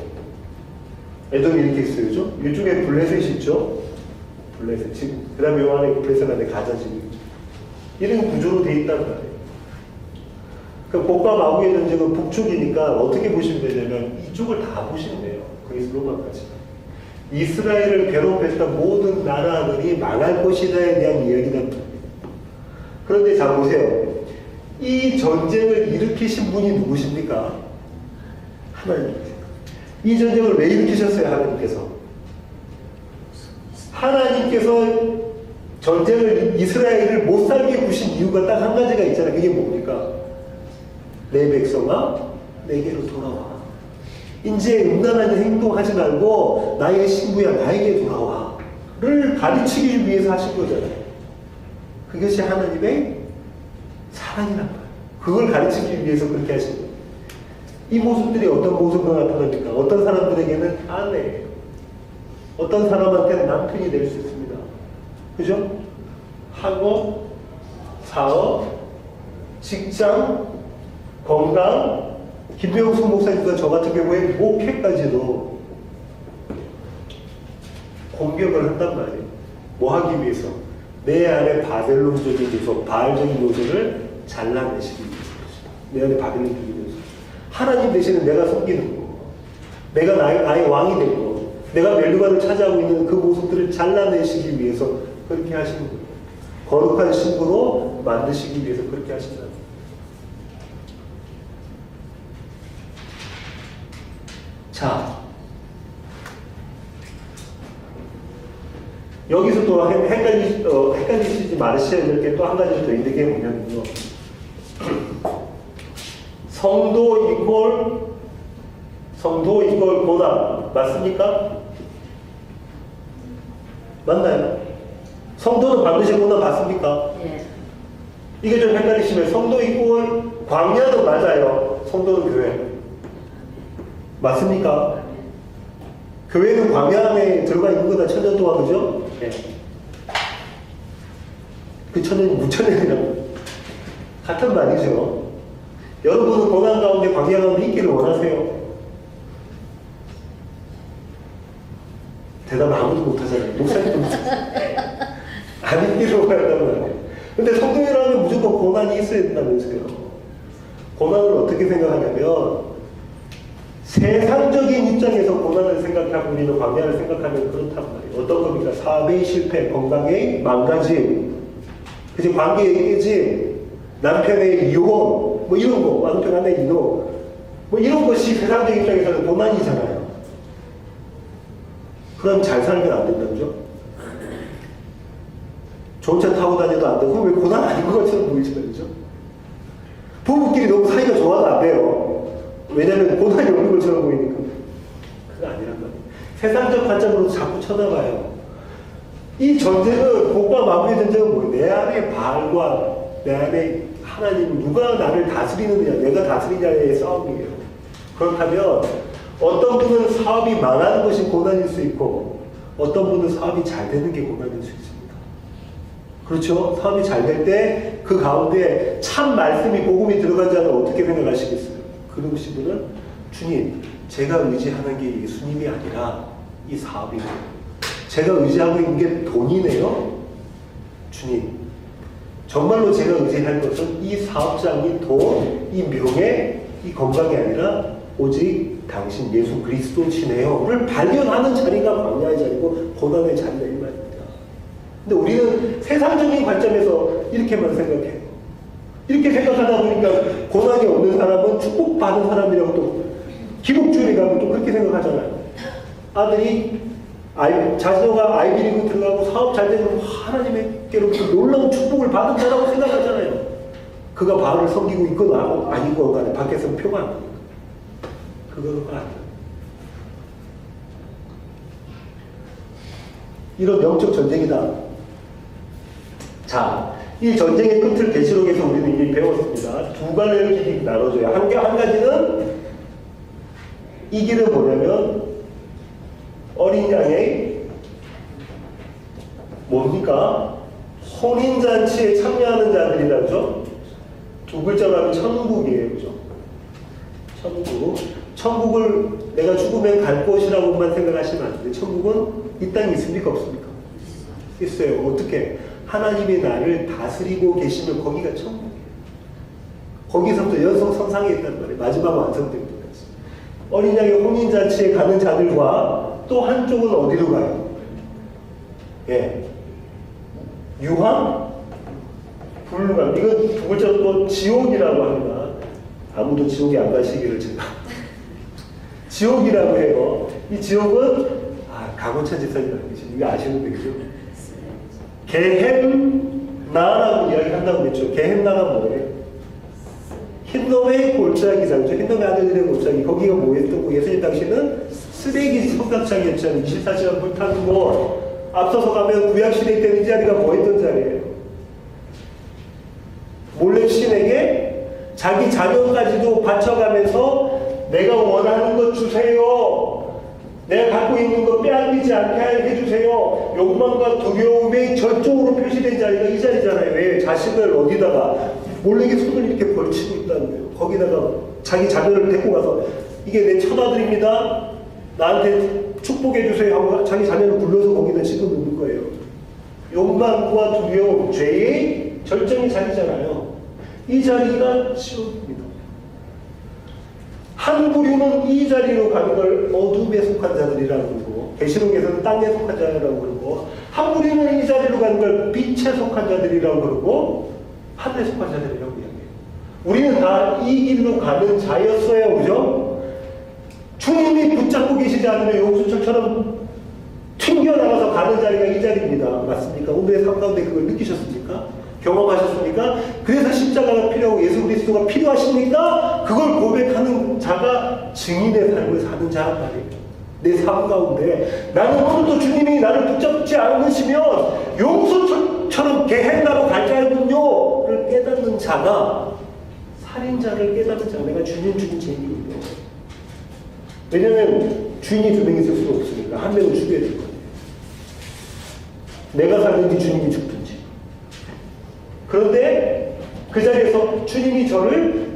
B: 에돔이 이렇게 있어요. 그죠? 이쪽에 블레셋이 있죠? 블레셋. 지금, 그 다음에 요 안에 블레셋 안에 가자집이 이런 구조로 돼 있단 말이에요. 그 복과 마구의 전쟁은 북쪽이니까 어떻게 보시면 되냐면 이쪽을 다 보시면 돼요. 그리스 로마까지. 이스라엘을 괴롭혔던 모든 나라들이 망할 것이다에 대한 이야기란 말이에요. 그런데 자 보세요. 이 전쟁을 일으키신 분이 누구십니까? 하나님이세요. 이 전쟁을 왜 일으키셨어요? 하나님께서 전쟁을 이스라엘을 못 살게 구신 이유가 딱 한 가지가 있잖아요. 그게 뭡니까? 내 백성아 내게로 돌아와. 이제 음란한 행동하지 말고 나의 신부야 나에게 돌아와를 가르치기 위해서 하신 거잖아요. 그것이 하나님의 사랑이란 말이에요. 그걸 가르치기 위해서 그렇게 하신 거예요. 이 모습들이 어떤 모습으로 나타납니까? 어떤 사람들에게는 아내예요. 어떤 사람한테는 남편이 될 수 있습니다. 그죠? 학업, 사업, 직장, 건강, 김병수 목사님과 저 같은 경우에 목회까지도 공격을 한단 말이에요. 뭐 하기 위해서? 내 안에 바벨론적인 요소, 바알적인 요소를 잘라내시기 위해서. 내 안에 바벨론적인 요소. 하나님 대신에 내가 섬기는 거. 내가 나의 왕이 되고, 내가 멜루가를 차지하고 있는 그 모습들을 잘라내시기 위해서 그렇게 하시는 거예요. 거룩한 신부로 만드시기 위해서 그렇게 하신다. 자, 여기서 또 헷갈리시지 말으셔야 될 게 또 한 가지 더 있는 게 뭐냐면요. 성도 이퀄 고난 맞습니까? 맞나요? 성도는 반드시 고난 받습니까?
C: 예.
B: 이게 좀 헷갈리시면 성도 이퀄 광야는 맞아요. 성도는 교회. 맞습니까? 교회는 광야 안에 들어가 있는 거다. 천년 동안. 그죠? 네. 그 천년이 무천년이라고. 같은 말이죠. 여러분은 고난 가운데 광야 가운데 있기를 원하세요? 대답을 아무도 못하잖아요. 목사님도 못하잖아요. 안 있기를 원한단 말이에요. 근데 성도라면 무조건 고난이 있어야 된다면서요. 고난을 어떻게 생각하냐면 세상적인 입장에서 고난을 생각하고 우리는 광야를 생각하면 그렇단 말이에요. 어떤 겁니까? 사업의 실패, 건강의 망가짐, 그치? 관계의 깨짐, 남편의 이혼, 뭐 이런 거, 남편 안의 이혼, 뭐 이런 것이 세상적인 입장에서는 고난이잖아요. 그럼 잘 살면 안 된다죠? 좋은 차 타고 다녀도 안 되고, 왜 고난 아닌 것처럼 보이지만, 그죠? 부부끼리 너무 사이가 좋아도 안 돼요. 왜냐면 고난이 없는 것처럼 보이니까. 그거 아니란 말이에요. 세상적 관점으로 자꾸 쳐다봐요. 이 전쟁은, 복과 마귀의 전쟁은 뭐예요? 내 안에 바알과 내 안에 하나님, 누가 나를 다스리느냐, 내가 다스리냐의 싸움이에요. 그렇다면, 어떤 분은 사업이 망하는 것이 고난일 수 있고, 어떤 분은 사업이 잘 되는 게 고난일 수 있습니다. 그렇죠? 사업이 잘 될 때 그 가운데 참 말씀이, 복음이 들어간 자는 어떻게 생각하시겠어요? 그러신 분은 주님, 제가 의지하는 게 예수님이 아니라 이 사업이고, 제가 의지하고 있는 게 돈이네요. 주님, 정말로 제가 의지할 것은 이 사업장이 돈, 이 명예, 이 건강이 아니라 오직 당신 예수 그리스도시네요를 발견하는 자리가 광야의 자리고 고난의 자리가 이 말입니다. 근데 우리는 세상적인 관점에서 이렇게만 생각해요. 이렇게 생각하다 보니까 고난이 없는 사람은 축복받은 사람이라고 또 기독주의에 가면 또 그렇게 생각하잖아요. 아들이 자녀가 아이비리그 들어가고 사업 잘 되면 하나님께로부터 놀라운 축복을 받은 자라고 생각하잖아요. 그가 바울을 섬기고 있거나 아니고 간에 밖에서는 표가 안 나니까. 그거가 아니에요. 이런 영적 전쟁이다. 자, 이 전쟁의 끝을 계시록에서 우리는 이미 배웠습니다. 두 갈래로 길이 나눠져요. 한 가지는 이 길은 뭐냐면 어린 양의 뭡니까? 혼인잔치에 참여하는 자들이라 그죠? 두 글자로 하면 천국이에요. 그죠? 천국. 천국을 내가 죽으면 갈 곳이라고만 생각하시면 안 돼요. 천국은 이 땅에 있습니까? 없습니까? 있어요. 어떻게? 하나님이 나를 다스리고 계시면 거기가 천국이에요. 거기서부터 연속선상에 있단 말이에요. 마지막 완성된 거였어요. 어린 양의 혼인잔치에 가는 자들과 또 한쪽은 어디로 가요? 예. 유황? 불감. 이건 두 글자로 또 지옥이라고 합니다. 아무도 지옥에 안 가시기를 제가. 지옥이라고 해요. 이 지옥은, 강원찬 집사님 이거 아시는 분이죠? 게헴나라고 이야기한다고 그랬죠. 게헴나가 뭐예요? 흰놈의 골짜기잖아요. 흰놈의 아들들의 골짜기. 거기가 뭐였던 거? 예수님 당시는 쓰레기 성각장이었잖아요. 24시간 불타는 거. 앞서서 가면 구약시대 때는 이 자리가 뭐였던 자리예요? 몰렙 신에게 자기 자녀까지도 바쳐가면서 내가 원하는 것 주세요. 내가 갖고 있는 거 빼앗기지 않게 해주세요. 욕망과 두려움이 저쪽으로 표시된 자리가 이 자리잖아요. 왜? 자식을 어디다가 몰래게 손을 이렇게 벌치고 있다는 거예요. 거기다가 자기 자녀를 데리고 가서 이게 내 처자들입니다. 나한테 축복해 주세요 하고 자기 자녀를 불러서 거기다 집어넣는 거예요. 욕망과 두려움, 죄의 절정의 자리잖아요. 이 자리가 지옥입니다. 한 부류는 이 자리로 가는 걸 어둠에 속한 자들이라고 그러고, 계시록에서는 땅에 속한 자라고 그러고, 한 부류는 이 자리로 가는 걸 빛에 속한 자들이라고 그러고, 하늘에 속한 자들이라고 이야기해요. 우리는 다 이 길로 가는 자였어요. 그죠? 주님이 붙잡고 계시지 않으면 용수철처럼 튕겨나가서 가는 자리가 이 자리입니다. 맞습니까? 오늘의 삶 가운데 그걸 느끼셨습니까? 경험하셨습니까? 그래서 십자가가 필요하고 예수 그리스도가 필요하십니까? 그걸 고백하는 자가 증인의 삶을 사는 자란 말이에요. 내 삶 가운데 나는 오늘도 주님이 나를 붙잡지 않으시면 용수처럼 게헨나로 갈 자군요를 깨닫는 자가, 살인자를 깨닫는 자가 내가 주님 죄인이군요. 왜냐하면 주인이 두 명이 있을 수가 없으니까 한 명을 죽여야 될 거예요. 내가 살든지 주님이 죽든지. 그런데 그 자리에서 주님이 저를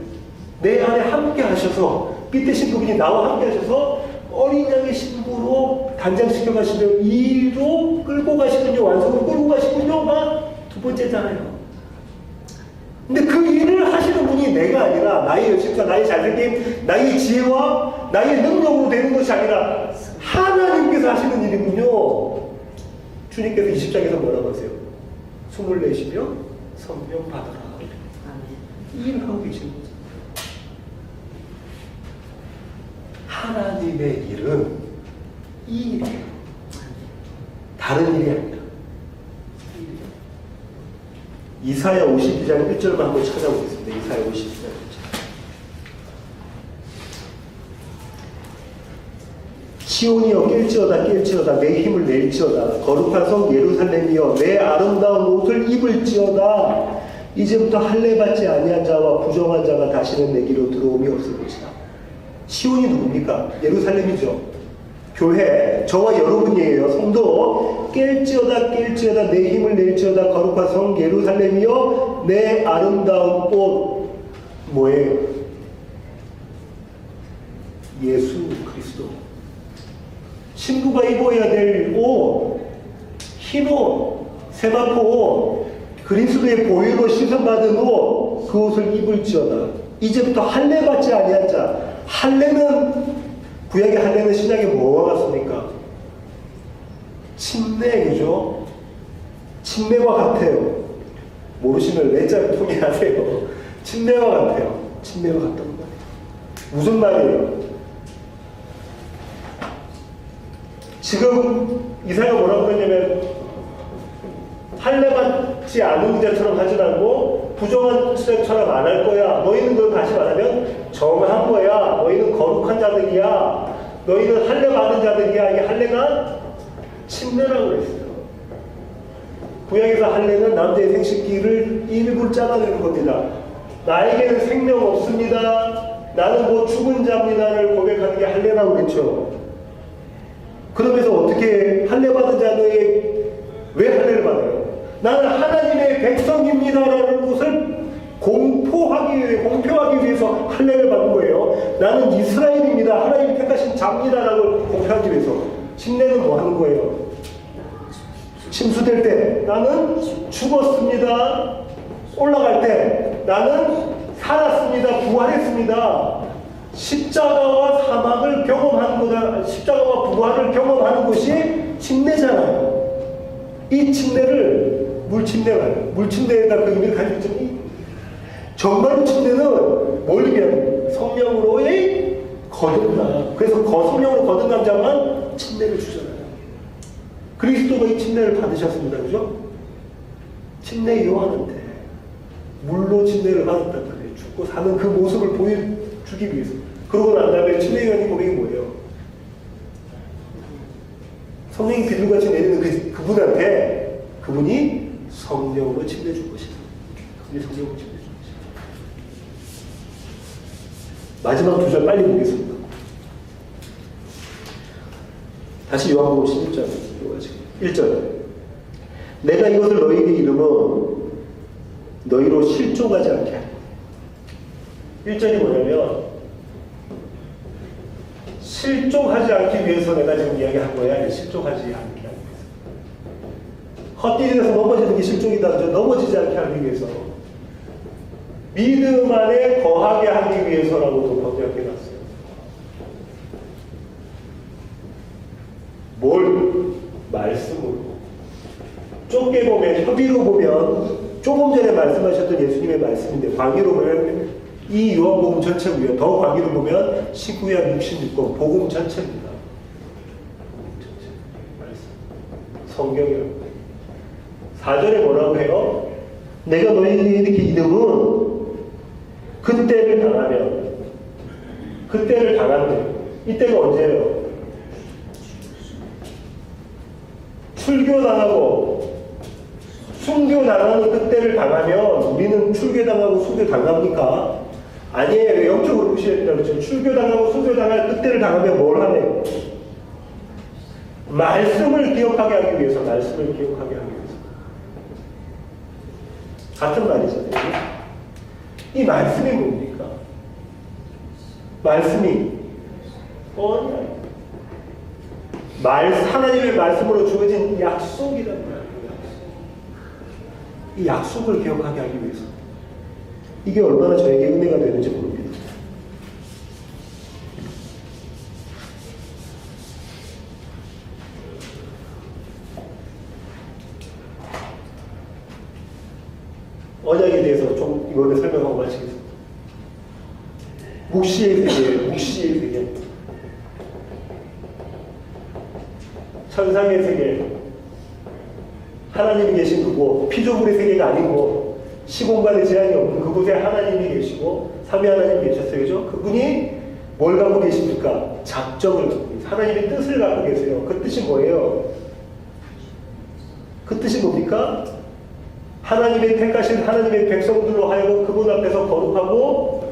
B: 내 안에 함께 하셔서, 빛 대신 그분이 나와 함께 하셔서 어린 양의 신부로 단장시켜 가시며 이로 끌고 가시군요. 완성으로 끌고 가시군요가 두 번째잖아요. 근데 그 일을 하시는 분이 내가 아니라 나의 열심과 나의 잘생김, 나의 지혜와 나의 능력으로 되는 것이 아니라 하나님께서 하시는 일이군요. 주님께서 20장에서 뭐라고 하세요? 숨을 내쉬며 성령 받아라. 이 일을 하고 계시는 거죠. 하나님의 일은 이 일이에요. 다른 일이 아니라. 이사야 52장 1절만 한번 찾아보겠습니다. 이사야 52장 1절. 시온이여 깰지어다 깰지어다 내 힘을 낼지어다 거룩한 성 예루살렘이여 내 아름다운 옷을 입을지어다 이제부터 할례받지 아니한 자와 부정한 자가 다시는 내기로 들어옴이 없을 것이다. 시온이 누굽니까? 예루살렘이죠. 교회, 저와 여러분이에요. 성도, 깰지어다 내 힘을 낼지어다 거룩한 성 예루살렘이여 내 아름다운 옷 뭐예요? 예수 그리스도. 신부가 입어야 될 옷, 흰 옷, 세마포 옷, 그리스도의 보혈로 씻음받은 옷, 그 옷을 입을지어다. 이제부터 할례받지 아니한 자. 할례는, 구약의 할례는 신약에 뭐가 같습니까? 침례, 그죠? 침례와 같아요. 모르시면 외자를 통일하세요. 침례와 같아요. 침례와 같다는 말이에요. 무슨 말이에요? 지금 이사야가 뭐라고 그러냐면 할례받지 않은 자처럼 하지 말고 부정한 자처럼 안 할 거야. 너희는 그걸 다시 말하면 정한 거야. 너희는 거룩한 자들이야. 너희는 할례받은 자들이야. 이게 할례가 침례라고 그랬어요. 구약에서 할례는 남자의 생식기를 일부러 잘라내는 겁니다. 나에게는 생명 없습니다. 나는 뭐 죽은 자입니다를 고백하는 게 할례라고 그랬죠. 그러면서 어떻게 할례받은 자들에게 왜 할례를 받아요? 나는 하나님의 백성입니다라는 것을 공표하기 위해서 할례를 받는 거예요. 나는 이스라엘입니다. 하나님이 택하신 자입니다라고 공표하기 위해서. 침례는 뭐 하는 거예요? 침수될 때 나는 죽었습니다. 올라갈 때 나는 살았습니다. 부활했습니다. 십자가와 사막을 경험하는 거다. 십자가와 부활을 경험하는 것이 침례잖아요. 이 침례를 물침례가 그 의미를 가지고 있잖아요. 정말로 침례는 뭘 의미하는 성령으로의 거듭남. 그래서 성령으로 거듭난 자만 침례를 주잖아요. 그리스도가 이 침례를 받으셨습니다. 그죠? 침례 요한한테 물로 침례를 받았단 말이에요. 죽고 사는 그 모습을 보여주기 위해서. 그러고 난 다음에 침례 요한이 고백이 뭐예요? 성령이 비둘기같이 내리는 그분한테 그분이 성령으로 침례 줄 것이다. 그분이 성령으로 침례 줄 것이다. 마지막 두 절 빨리 보겠습니다. 다시 요한복음 11장 1절. 내가 이것을 너희에게 이름은 너희로 실족하지 않게 하라. 1절이 뭐냐면 실족하지 않기 위해서 내가 지금 이야기한 거야. 실족하지 않게 하기 위해서. 헛디딜에서 넘어지는 게 실족이다. 넘어지지 않게 하기 위해서. 믿음 안에 거하게 하기 위해서라고도 번역해 놨어요. 뭘? 말씀으로. 좁게 보면, 협의로 보면 조금 전에 말씀하셨던 예수님의 말씀인데 광의로 보면 이 요한복음 전체고요. 더 광의로 보면 19장 66권 복음 전체입니다. 성경이라고. 4절에 뭐라고 해요? 내가 너희에게 이렇게 이름은 그때를 당하면 이때가 언제예요? 출교당하고 순교당하는 그때를 당하면 우리는 출교당하고 순교당합니까? 아니에요. 영적으로 보셔야 된다고 그랬죠. 출교당하고 순교당할 그때를 당하면 뭘 하네요? 말씀을 기억하게 하기 위해서. 같은 말이잖아요. 이 말씀이 뭡니까? 말씀이 하나님의 말씀으로 주어진 약속이란 말이에요. 이 약속을 기억하게 하기 위해서. 이게 얼마나 저에게 은혜가 되는지 모릅니다. 언약에 대해서 좀 이번에 설명하고 마치겠습니다. 묵시의 세계. 천상의 세계. 하나님이 계신 그곳, 피조물의 세계가 아니고 시공간에 제한이 없는 그곳에 하나님이 계시고 삼위 하나님이 계셨어요. 그죠? 그분이 뭘 갖고 계십니까? 작정을 갖고 계세요. 하나님의 뜻을 갖고 계세요. 그 뜻이 뭐예요? 그 뜻이 뭡니까? 하나님의 택하신 하나님의 백성들로 하여금 그분 앞에서 거룩하고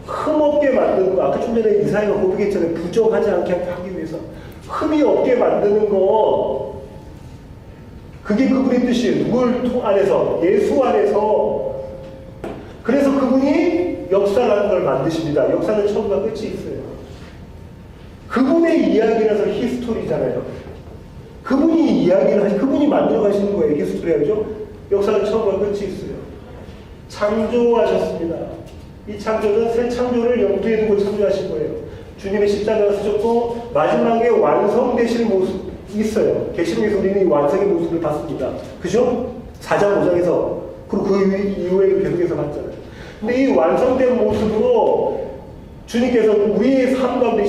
B: 흠없게 만드는 거. 아까 좀 전에 이사야가 고백했잖아요. 부정하지 않게 하기 위해서. 흠이 없게 만드는 거. 그게 그분의 뜻이에요. 누굴 안에서? 예수 안에서. 그래서 그분이 역사라는 걸 만드십니다. 역사는 처음과 끝이 있어요. 그분의 이야기라서 히스토리잖아요. 그분이 그분이 만들어 가시는 거예요. 히스토리가. 그죠? 역사는 처음과 끝이 있어요. 창조하셨습니다. 이 창조는 새 창조를 염두에 두고 창조하신 거예요. 주님의 십자가가 쓰셨고 마지막에 완성되실 모습, 있어요. 계시록에서 우리는 이 완성의 모습을 봤습니다. 그죠? 4장 5장에서 그리고 그 이후에 계속해서 봤잖아요. 근데 이 완성된 모습으로 주님께서 우리의 삶 가운데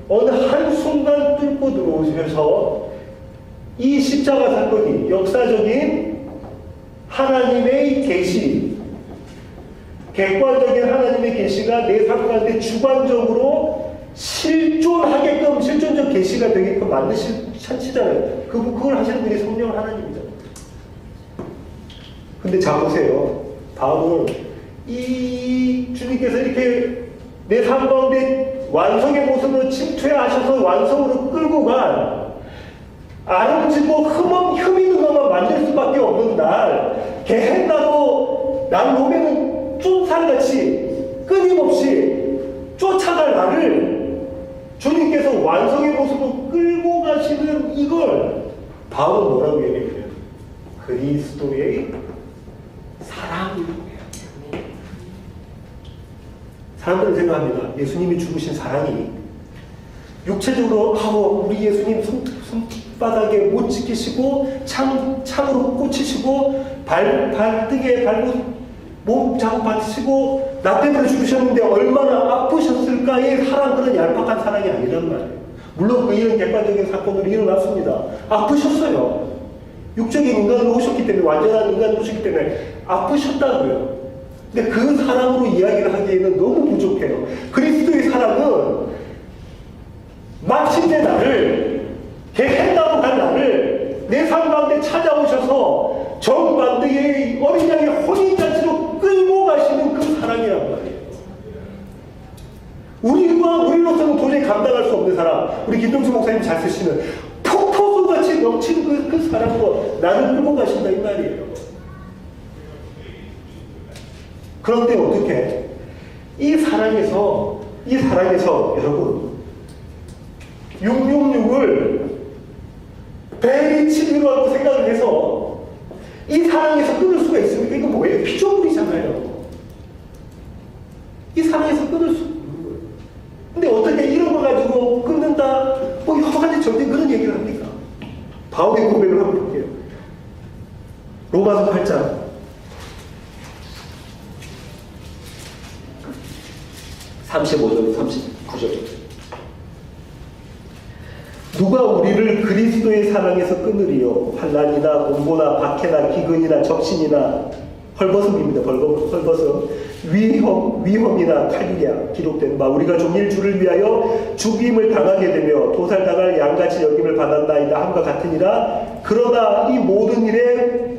B: 어느 한순간 뚫고 들어오시면서 이 십자가 사건이 역사적인 하나님의 계시, 객관적인 하나님의 계시가 내 삶 가운데 주관적으로 실존적 계시가 되게끔 만드시잖아요. 그걸 하시는 분이 성령 하나님이죠. 근데 자 보세요. 바울은 이 주님께서 이렇게 내 삶 가운데 완성의 모습으로 침투하셔서 완성으로 끌고 간 아름지고 흠 있는 것만 만들 수밖에 없는 날, 개했나도 난 몸에는 쫀살같이 끊임없이 쫓아갈 나를 주님께서 완성의 모습으로 끌고 가시는 이걸 바울은 뭐라고 얘기해요? 그리스도의 사랑이에요. 사람들은 생각합니다. 예수님이 죽으신 사랑이 육체적으로 우리 예수님 손바닥에 못 지키시고 창으로 꽂히시고 발등에 몸 자국 받으시고 나 때문에 죽으셨는데 얼마나 아프셨을까의 사랑, 그런 얄팍한 사랑이 아니란 말이에요. 물론 그 일은 객관적인 사건으로 일어났습니다. 아프셨어요. 육적인 인간으로 오셨기 때문에, 완전한 인간으로 오셨기 때문에 아프셨다고요. 근데 그 사랑으로 이야기를 하기에는 너무 부족해요. 그리스도의 사랑은 마침내 나를, 개했다고 한 나를 내 삶 가운데 찾아오셔서 정반대의 어린 양의 혼인잔치로 끌고 가시는 그 사랑이란 말이에요. 우리로서는 도저히 감당할 수 없는 사랑, 우리 김동수 목사님 잘 쓰시는 폭포수같이 넘치는 그 사랑으로 나를 끌고 가신다 이 말이에요. 그런데 어떻게 이 사랑에서 여러분 666을 배의 치료라고 생각을 해서 이 사랑에서 끊을 수가 있습니까? 이거 뭐예요? 피조물이잖아요. 이 사랑에서 끊을 수 없는 거예요. 근데 어떻게 이런 거 가지고 끊는다? 여러 가지 절대 그런 얘기를 합니까? 바울의 고백을 한번 볼게요. 로마서 8장 35절, 39절. 누가 우리를 그리스도의 사랑에서 끊으리요? 환난이나 공고나 박해나 기근이나 적신이나 헐벗음입니다. 헐벗음. 위험이나 칼이야 기록된 바 우리가 종일 주를 위하여 죽임을 당하게 되며 도살당할 양같이 여김을 받았나이다 함과 같으니라. 그러나 이 모든 일에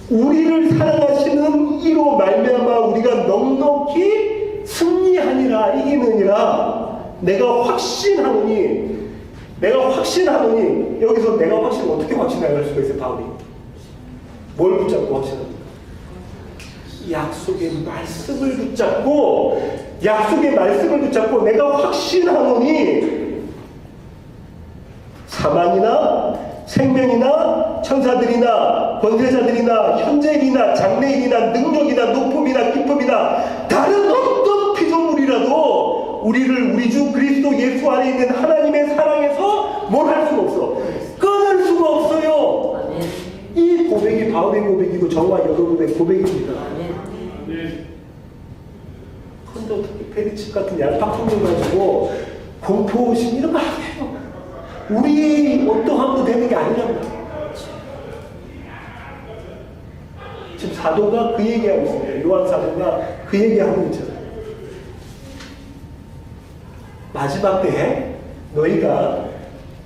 B: 우리를 사랑하시는 이로 말미암아 우리가 넉넉히 승리하니라, 이기느니라. 내가 확신하노니, 여기서 내가 확신을 어떻게 확신할 수가 있어요, 바울이? 뭘 붙잡고 확신합니까? 약속의 말씀을 붙잡고 내가 확신하노니 사망이나 생명이나 천사들이나 권세자들이나 현재일이나 장래일이나 능력이나 높음이나 깊음이나 다른 어떤 피조물이라도 우리를 우리 주 그리스도 예수 안에 있는 하나님의 사랑에서 뭘 할 수가 없어. 끊을 수가 없어요. 이 고백이 바울의 고백이고 저와 여러분의 고백입니다. 그런데 어떻게 페리칩 같은 얄팍함을 가지고 공포심 이런 거 하게요. 우리 어떠함도 되는 게 아니랍니다. 지금 사도가 그 얘기하고 있습니다. 요한 사도가 그 얘기하고 있잖아요. 마지막 때에 너희가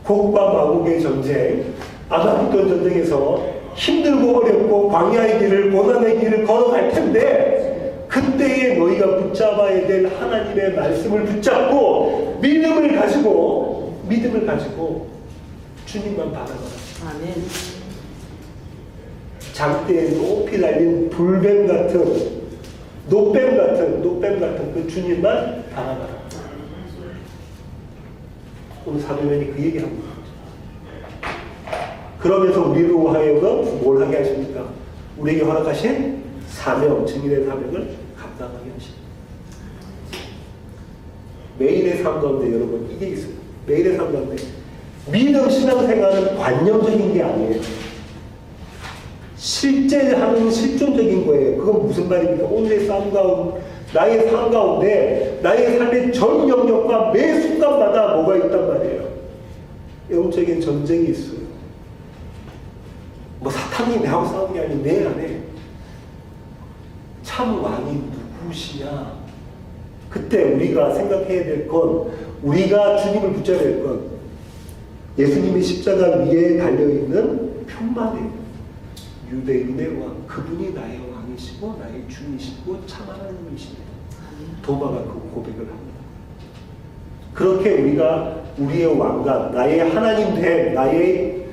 B: 곡과 마곡의 전쟁, 아마겟돈 전쟁에서 힘들고 어렵고 광야의 길을, 고난의 길을 걸어갈 텐데 그때에 너희가 붙잡아야 될 하나님의 말씀을 붙잡고 믿음을 가지고 주님만 바라봐라.
C: 아멘.
B: 장대에 높이 달린 불뱀 같은 노뱀 같은 그 주님만 바라봐라. 오늘 사도면이 그 얘기합니다. 그러면서 우리로 하여금 뭘 하게 하십니까? 우리에게 허락하신 사명, 증인의 사명을 감당하게 하십니다. 매일의 삶 가운데 여러분 이게 있어요. 매일의 삶 가운데 믿음 신앙생활은 관념적인 게 아니에요. 실제 하는 실존적인 거예요. 그건 무슨 말입니까? 오늘의 삶 가운데, 나의 삶 가운데, 나의 삶의 전 영역과 매 순간마다 뭐가 있단 말이에요. 영적인 전쟁이 있어요. 뭐 사탄이 내하고 싸우는 게 아니고 내 안에 참 왕이 누구시냐. 그때 우리가 생각해야 될 건, 우리가 주님을 붙잡아야 될 건, 예수님이 십자가 위에 달려있는 편만이에요. 유대인의 왕, 그분이 나의 왕이시고 나의 주이시고 참 하나님이십니다. 도마가 그 고백을 합니다. 그렇게 우리가 우리의 왕과 나의 하나님 된 나의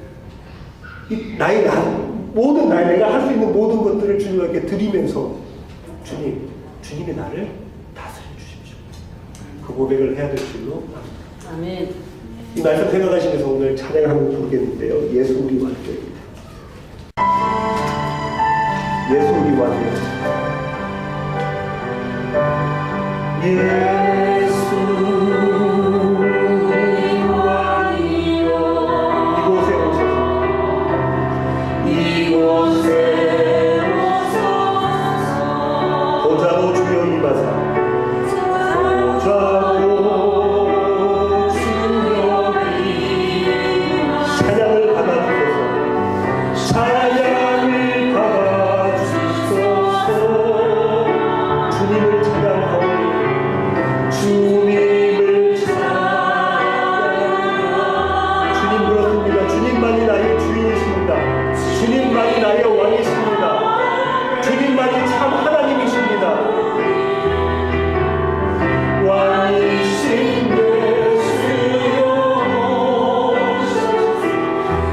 B: 모든 내가 할 수 있는 모든 것들을 주님께 드리면서 주님이 나를 다스려 주십시오. 그 고백을 해야 될 줄로 압니다.
C: 아멘.
B: 이 말씀 생각하시면서 오늘 찬양을 한번 부르겠는데요. 예수 우리 왕입니다. 예수 우리 왕이요. 예수 우리 왕이요. 이곳에 오셔서 보좌로 주여 임하사 찬양을 받아주소서. 찬양을 받아주소서. 주님을 찬양하오니 주님을 찬양하오니 주님 그렇습니다. 주님만이 나의 주인이십니다. 주님만이 나의 왕이십니다. 주님만이 참 하나님이십니다. 왕이신 예수여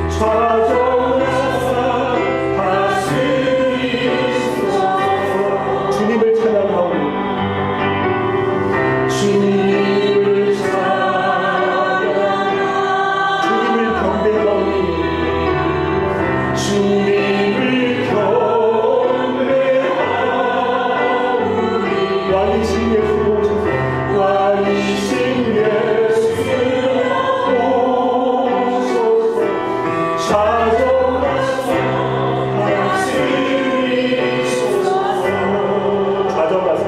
B: 좌정하사 다스리소서. 주님을 찬양하오니 주님을 찬양하오니 주님을 경배하오니 주님을 경배하오니 왕이신 예수 오셔서 왕이신 예수 오셔서 좌정하사 다스리소서. 좌정하사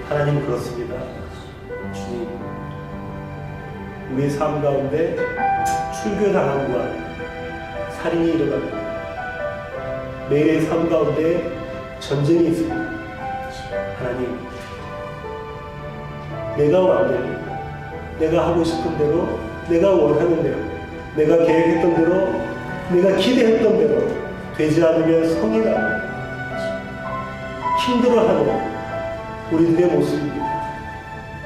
B: 하나님 그렇습니다. 주님, 우리 삶 가운데 출교당함과 살인이 일어납니다. 매일의 삶 가운데 전쟁이 있습니다. 하나님, 내가 왕대로, 내가 하고 싶은 대로, 내가 원하는 대로, 내가 계획했던 대로, 내가 기대했던 대로 되지 않으면 성이 나고 힘들어하는 우리들의 모습입니다.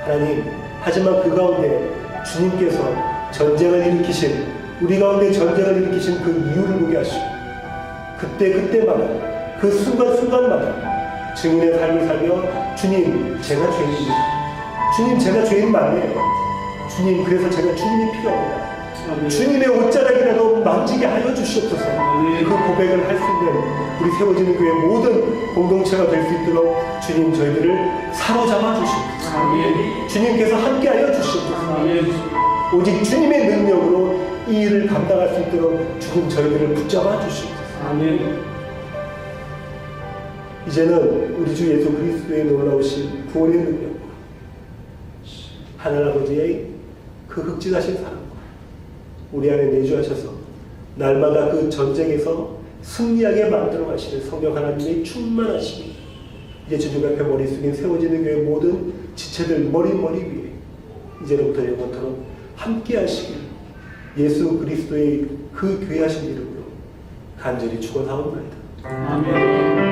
B: 하나님, 하지만 그 가운데 주님께서 전쟁을 일으키신, 우리 가운데 전쟁을 일으키신 그 이유를 보게 하시고 그때마다 그 순간순간마다 증인의 삶을 살며 주님, 제가 죄인입니다. 주님, 제가 죄인 맞네요. 주님, 그래서 제가 주님이 필요합니다. 주님의 옷자락이라도 만지게 하여 주시옵소서. 그 고백을 할 수 있는 우리 세워지는 교회 모든 공동체가 될 수 있도록 주님, 저희들을 사로잡아 주시옵소서. 주님께서 함께하여 주시옵소서. 오직 주님의 능력으로 이 일을 감당할 수 있도록 주님, 저희들을 붙잡아 주시옵소서. 이제는 우리 주 예수 그리스도의 놀라우신 구원의 능력과 하늘아버지의 그 흑진하신 사랑과 우리 안에 내주하셔서 날마다 그 전쟁에서 승리하게 만들어 가시는 성령 하나님의 충만하심이 이제 주님 앞에 머리 숙인 세워지는 교회 모든 지체들 머리 위에 이제로부터 영원토록 함께 하시길 예수 그리스도의 그 귀하신 이름으로 간절히 축원하옵나이다.
C: 아멘.